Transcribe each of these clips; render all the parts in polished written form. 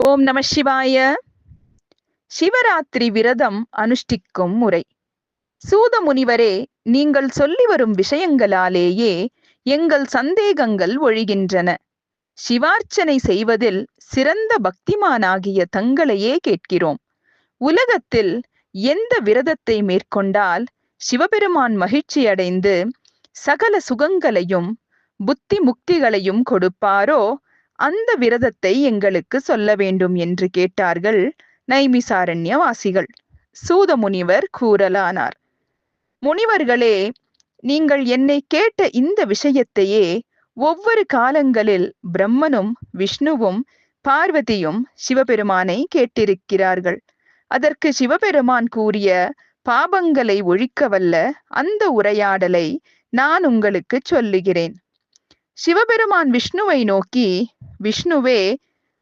ஓம் நம சிவாய. சிவராத்திரி விரதம் அனுஷ்டிக்கும் முறை. சூத முனிவரே, நீங்கள் சொல்லி வரும் விஷயங்களாலேயே எங்கள் சந்தேகங்கள் ஒழிகின்றன. சிவார்ச்சனை செய்வதில் சிறந்த பக்திமானாகிய தங்களையே கேட்கிறோம். உலகத்தில் எந்த விரதத்தை மேற்கொண்டால் சிவபெருமான் மகிழ்ச்சி அடைந்து சகல சுகங்களையும் புத்தி முக்திகளையும் கொடுப்பாரோ அந்த விரதத்தை எங்களுக்கு சொல்ல வேண்டும் என்று கேட்டார்கள் நைமிசாரண்யவாசிகள். சூத முனிவர் கூறலானார், முனிவர்களே, நீங்கள் என்னை கேட்ட இந்த விஷயத்தையே ஒவ்வொரு காலங்களில் பிரம்மனும் விஷ்ணுவும் பார்வதியும் சிவபெருமானை கேட்டிருக்கிறார்கள். அதற்கு சிவபெருமான் கூறிய பாபங்களை ஒழிக்கவல்ல அந்த உரையாடலை நான் உங்களுக்கு சொல்லுகிறேன். சிவபெருமான் விஷ்ணுவை நோக்கி, விஷ்ணுவே,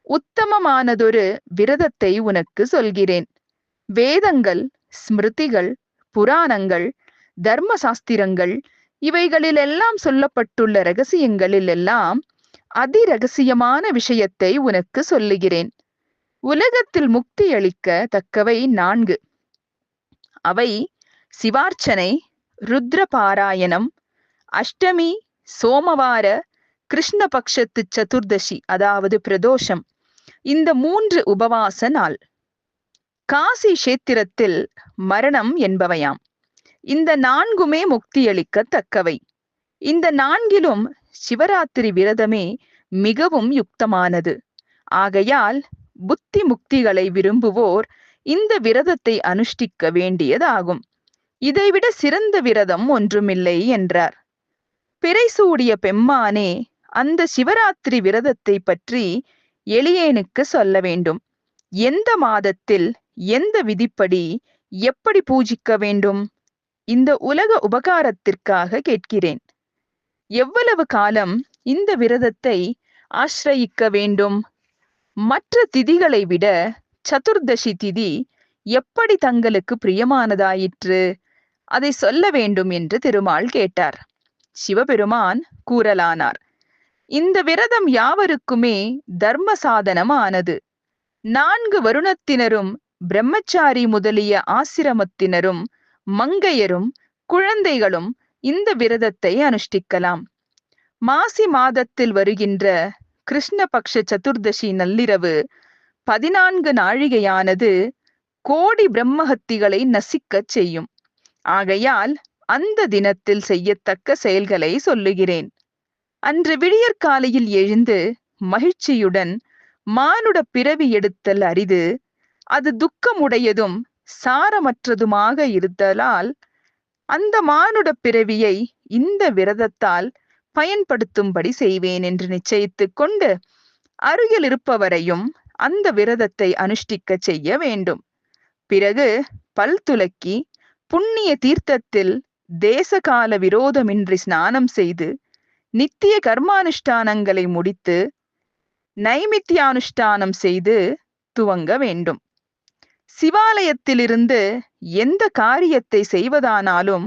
உத்தமமானதொரு விரதத்தை உனக்கு சொல்கிறேன். வேதங்கள், ஸ்மிருதிகள், புராணங்கள், தர்ம சாஸ்திரங்கள் இவைகளிலெல்லாம் சொல்லப்பட்டுள்ள ரகசியங்களில் எல்லாம் அதிரகசியமான விஷயத்தை உனக்கு சொல்லுகிறேன். உலகத்தில் முக்தி அளிக்க தக்கவை 4. அவை சிவார்ச்சனை, ருத்ர பாராயணம், அஷ்டமி, சோமவார, கிருஷ்ணபக்ஷத்து சதுர்தசி அதாவது பிரதோஷம், இந்த 3 உபவாச நாள். காசி கஷேத்திரத்தில் மரணம் என்பவையாம். இந்த 4மே முக்தியளிக்க தக்கவை. இந்த 4லும் சிவராத்திரி விரதமே மிகவும் யுக்தமானது. ஆகையால் புத்தி முக்திகளை விரும்புவோர் இந்த விரதத்தை அனுஷ்டிக்க வேண்டியதாகும். இதைவிட சிறந்த விரதம் ஒன்றுமில்லை என்றார். பிறைசூடிய பெம்மானே, அந்த சிவராத்திரி விரதத்தை பற்றி எளியேனுக்கு சொல்ல வேண்டும். எந்த மாதத்தில் எந்த விதிப்படி எப்படி பூஜிக்க வேண்டும்? இந்த உலக உபகாரத்திற்காக கேட்கிறேன். எவ்வளவு காலம் இந்த விரதத்தை ஆசிரயிக்க வேண்டும்? மற்ற திதிகளை விட சதுர்தசி திதி எப்படி தங்களுக்கு பிரியமானதாயிற்று? அதை சொல்ல வேண்டும் என்று திருமால் கேட்டார். சிவபெருமான் கூறலானார், இந்த விரதம் யாவருக்குமே தர்ம சாதனமானது. 4 வருணத்தினரும் பிரம்மச்சாரி முதலிய ஆசிரமத்தினரும் மங்கையரும் குழந்தைகளும் இந்த விரதத்தை அனுஷ்டிக்கலாம். மாசி மாதத்தில் வருகின்ற கிருஷ்ணபக்ஷ சதுர்தசி நள்ளிரவு 14 நாழிகையானது கோடி பிரம்மஹத்திகளை நசிக்கச் செய்யும். ஆகையால் அந்த தினத்தில் செய்யத்தக்க செயல்களை சொல்லுகிறேன். அன்று விடியற்காலையில் எழுந்து மகிழ்ச்சியுடன் மானுட பிறவி எடுத்தல் அரிது. அது துக்கமுடையதும் சாரமற்றதுமாக இருத்தலால் அந்த மானுட பிறவியை இந்த விரதத்தால் பயன்படுத்தும்படி செய்வேன் என்று நிச்சயித்துக் கொண்டு அருகில் இருப்பவரையும் அந்த விரதத்தை அனுஷ்டிக்க செய்ய வேண்டும். பிறகு பல் துலக்கி புண்ணிய தீர்த்தத்தில் தேசகால விரோதமின்றி ஸ்நானம் செய்து நித்திய கர்மானுஷ்டானங்களை முடித்து நைமித்தியானுஷ்டானம் செய்து துவங்க வேண்டும். சிவாலயத்திலிருந்து எந்த காரியத்தை செய்வதானாலும்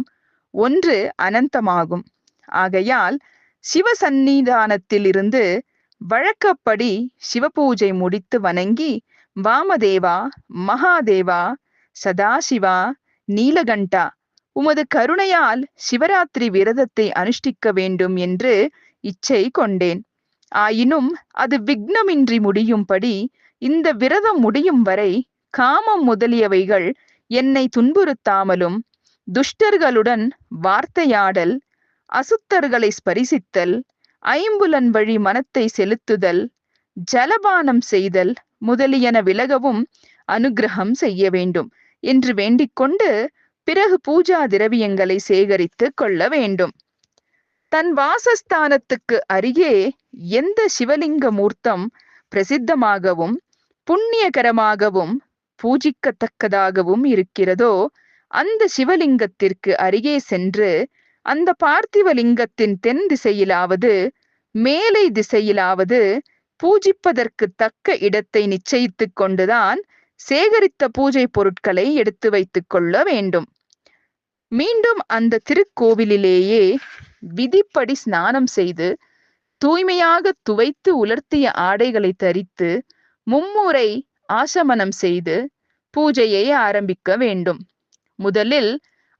ஒன்று அனந்தமாகும். ஆகையால் சிவசந்நிதானத்தில் இருந்து வழக்கப்படி சிவபூஜை முடித்து வணங்கி, வாமதேவா, மகாதேவா, சதாசிவா, நீலகண்டா, உமது கருணையால் சிவராத்திரி விரதத்தை அனுஷ்டிக்க வேண்டும் என்று இச்சை கொண்டேன். ஆயினும் அது விக்னமின்றி முடியும்படி இந்த விரதம் முடியும் வரை காமம் முதலியவைகள் என்னை துன்புறுத்தாமலும், துஷ்டர்களுடன் வார்த்தையாடல், அசுத்தர்களை ஸ்பரிசித்தல், ஐம்புலன் வழி மனத்தை செலுத்துதல், ஜலபானம் செய்தல் முதலியன விலகவும் அனுக்கிரகம் செய்ய வேண்டும் என்று வேண்டிக்கொண்டு பிறகு பூஜா திரவியங்களை சேகரித்து கொள்ள வேண்டும். தன் வாசஸ்தானத்துக்கு அருகே எந்த சிவலிங்க மூர்த்தம் பிரசித்தமாகவும் புண்ணியகரமாகவும் பூஜிக்கத்தக்கதாகவும் இருக்கிறதோ அந்த சிவலிங்கத்திற்கு அருகே சென்று அந்த பார்த்திவலிங்கத்தின் தென் திசையிலாவது மேலை திசையிலாவது பூஜிப்பதற்கு தக்க இடத்தை நிச்சயித்துக் கொண்டுதான் சேகரித்த பூஜை பொருட்களை எடுத்து வைத்துக் கொள்ள வேண்டும். மீண்டும் அந்த திருக்கோவிலிலேயே விதிப்படி ஸ்நானம் செய்து தூய்மையாக துவைத்து உலர்த்திய ஆடைகளை தரித்து மும்முறை ஆசமனம் செய்து பூஜையை ஆரம்பிக்க வேண்டும். முதலில்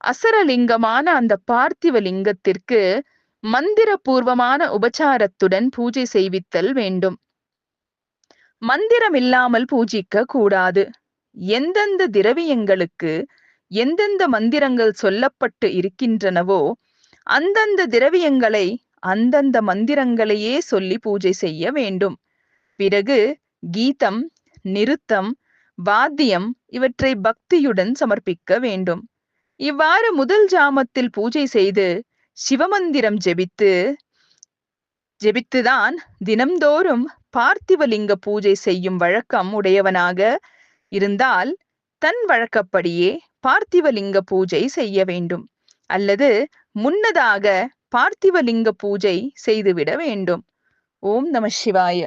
அசரலிங்கமான அந்த பார்த்திவ லிங்கத்திற்கு மந்திரபூர்வமான உபச்சாரத்துடன் பூஜை செய்வித்தல் வேண்டும். மந்திரம் இல்லாமல் பூஜிக்க கூடாது. எந்தெந்த திரவியங்களுக்கு எந்தெந்த மந்திரங்கள் சொல்லப்பட்டு இருக்கின்றனவோ அந்தந்த திரவியங்களை அந்தந்த மந்திரங்களையே சொல்லி பூஜை செய்ய வேண்டும். பிறகு கீதம், நிருத்தம், வாத்தியம் இவற்றை பக்தியுடன் சமர்ப்பிக்க வேண்டும். இவ்வாறு முதல் ஜாமத்தில் பூஜை செய்து சிவமந்திரம் ஜெபித்துதான் தினம்தோறும் பார்த்திவலிங்க பூஜை செய்யும் வழக்கம் உடையவனாக இருந்தால் தன் வழக்கப்படியே பார்த்திவலிங்க பூஜை செய்ய வேண்டும். அல்லது முன்னதாக பார்த்திவலிங்க பூஜை செய்துவிட வேண்டும். ஓம் நம சிவாய.